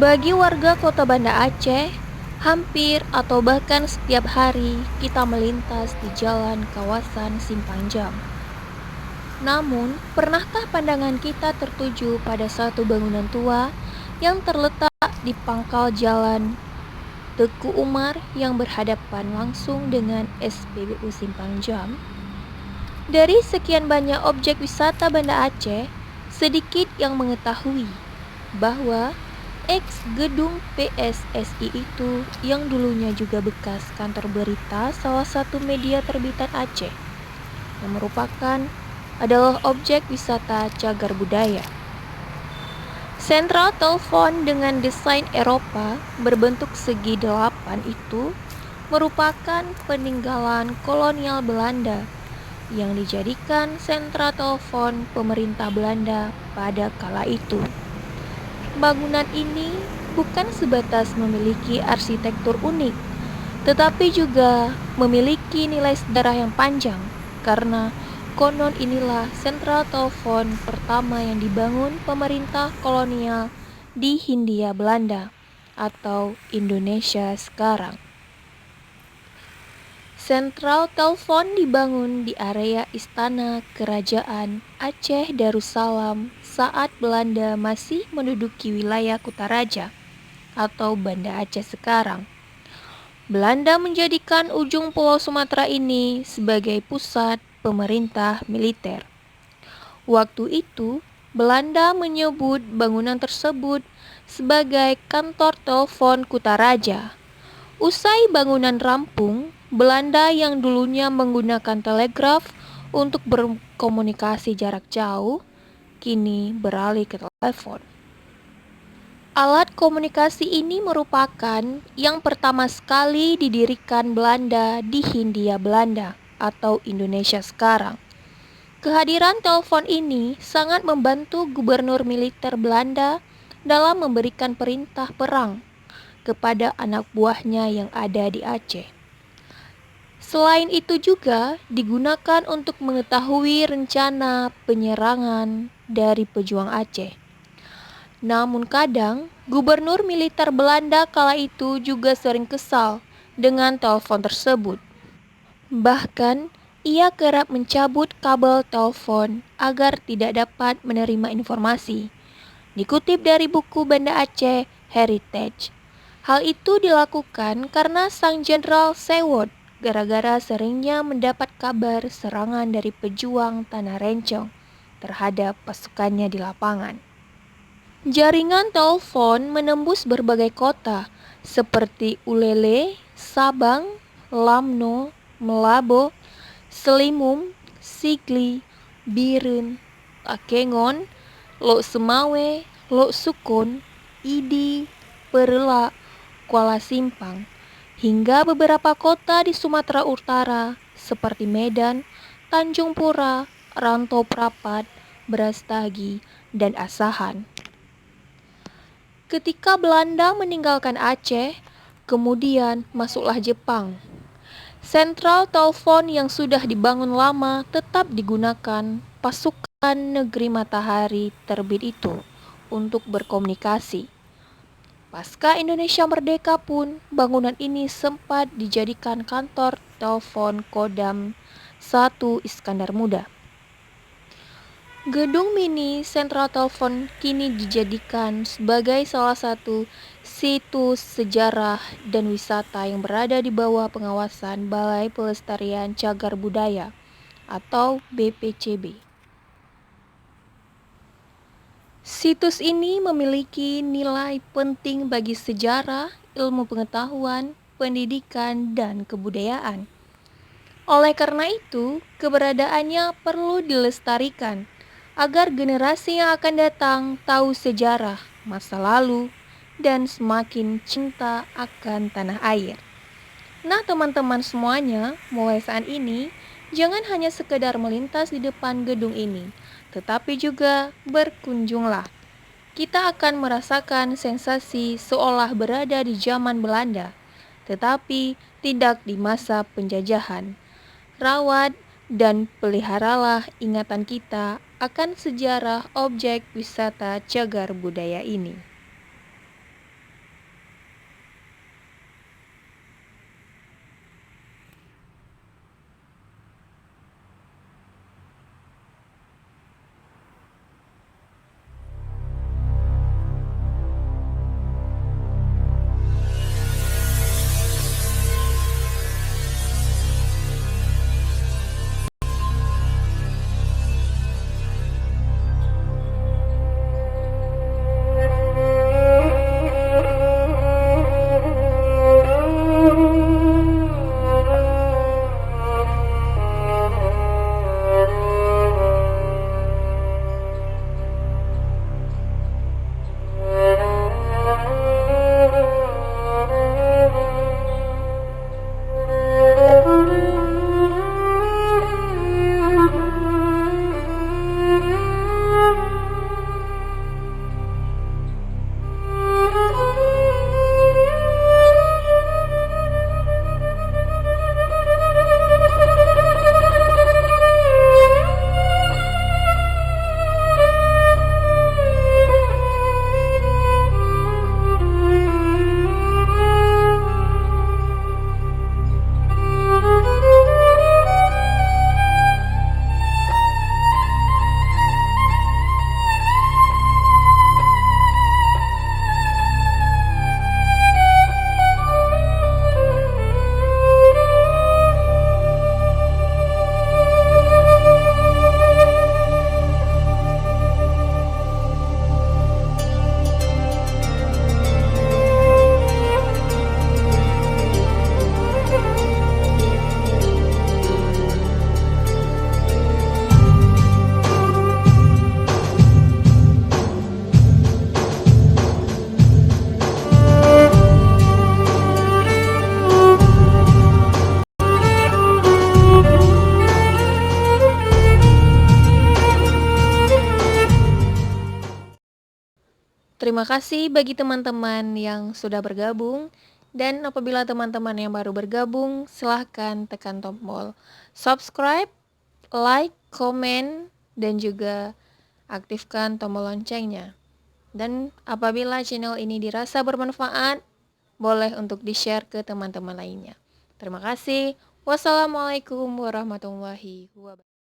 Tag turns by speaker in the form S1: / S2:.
S1: Bagi warga kota Banda Aceh, hampir atau bahkan setiap hari kita melintas di jalan kawasan Simpang Jam. Namun, pernahkah pandangan kita tertuju pada satu bangunan tua yang terletak di pangkal jalan Teku Umar yang berhadapan langsung dengan SPBU Simpang Jam? Dari sekian banyak objek wisata Banda Aceh, sedikit yang mengetahui bahwa gedung PSSI itu yang dulunya juga bekas kantor berita salah satu media terbitan Aceh, yang merupakan adalah objek wisata cagar budaya. Sentral telepon dengan desain Eropa berbentuk segi 8 itu merupakan peninggalan kolonial Belanda yang dijadikan sentra telepon pemerintah Belanda pada kala itu. Bangunan ini bukan sebatas memiliki arsitektur unik, tetapi juga memiliki nilai sejarah yang panjang, karena konon inilah sentral telepon pertama yang dibangun pemerintah kolonial di Hindia Belanda atau Indonesia sekarang. Sentral telepon dibangun di area Istana Kerajaan Aceh Darussalam saat Belanda masih menduduki wilayah Kutaraja atau Banda Aceh sekarang. Belanda menjadikan ujung Pulau Sumatera ini sebagai pusat pemerintah militer. Waktu itu, Belanda menyebut bangunan tersebut sebagai kantor telepon Kutaraja. Usai bangunan rampung, Belanda yang dulunya menggunakan telegraf untuk berkomunikasi jarak jauh, kini beralih ke telepon. Alat komunikasi ini merupakan yang pertama sekali didirikan Belanda di Hindia Belanda atau Indonesia sekarang. Kehadiran telepon ini sangat membantu gubernur militer Belanda dalam memberikan perintah perang kepada anak buahnya yang ada di Aceh. Selain itu juga digunakan untuk mengetahui rencana penyerangan dari pejuang Aceh. Namun kadang, gubernur militer Belanda kala itu juga sering kesal dengan telepon tersebut. Bahkan, ia kerap mencabut kabel telepon agar tidak dapat menerima informasi. Dikutip dari buku Banda Aceh Heritage, hal itu dilakukan karena sang Jenderal Sewot gara-gara seringnya mendapat kabar serangan dari pejuang Tanah Rencong terhadap pasukannya di lapangan. Jaringan telepon menembus berbagai kota seperti Ulele, Sabang, Lamno, Melabo, Selimum, Sigli, Biren, Takengon, Lok Semawe, Lok Sukun, Idi, Perela, Kuala Simpang, hingga beberapa kota di Sumatera Utara seperti Medan, Tanjung Pura, Rantau Prapat, Brastagi, dan Asahan. Ketika Belanda meninggalkan Aceh, kemudian masuklah Jepang. Sentral telepon yang sudah dibangun lama tetap digunakan pasukan negeri matahari terbit itu untuk berkomunikasi. Pasca Indonesia merdeka pun, bangunan ini sempat dijadikan kantor telepon Kodam 1 Iskandar Muda. Gedung mini sentral telepon kini dijadikan sebagai salah satu situs sejarah dan wisata yang berada di bawah pengawasan Balai Pelestarian Cagar Budaya atau BPCB. Situs ini memiliki nilai penting bagi sejarah, ilmu pengetahuan, pendidikan, dan kebudayaan. Oleh karena itu, keberadaannya perlu dilestarikan agar generasi yang akan datang tahu sejarah masa lalu dan semakin cinta akan tanah air. Nah, teman-teman semuanya, mulai saat ini jangan hanya sekedar melintas di depan gedung ini, tetapi juga berkunjunglah. Kita akan merasakan sensasi seolah berada di zaman Belanda, tetapi tidak di masa penjajahan. Rawat dan peliharalah ingatan kita akan sejarah objek wisata cagar budaya ini. Terima kasih bagi teman-teman yang sudah bergabung. Dan apabila teman-teman yang baru bergabung, silahkan tekan tombol subscribe, like, komen, dan juga aktifkan tombol loncengnya. Dan apabila channel ini dirasa bermanfaat, boleh untuk di-share ke teman-teman lainnya. Terima kasih. Wassalamualaikum warahmatullahi wabarakatuh.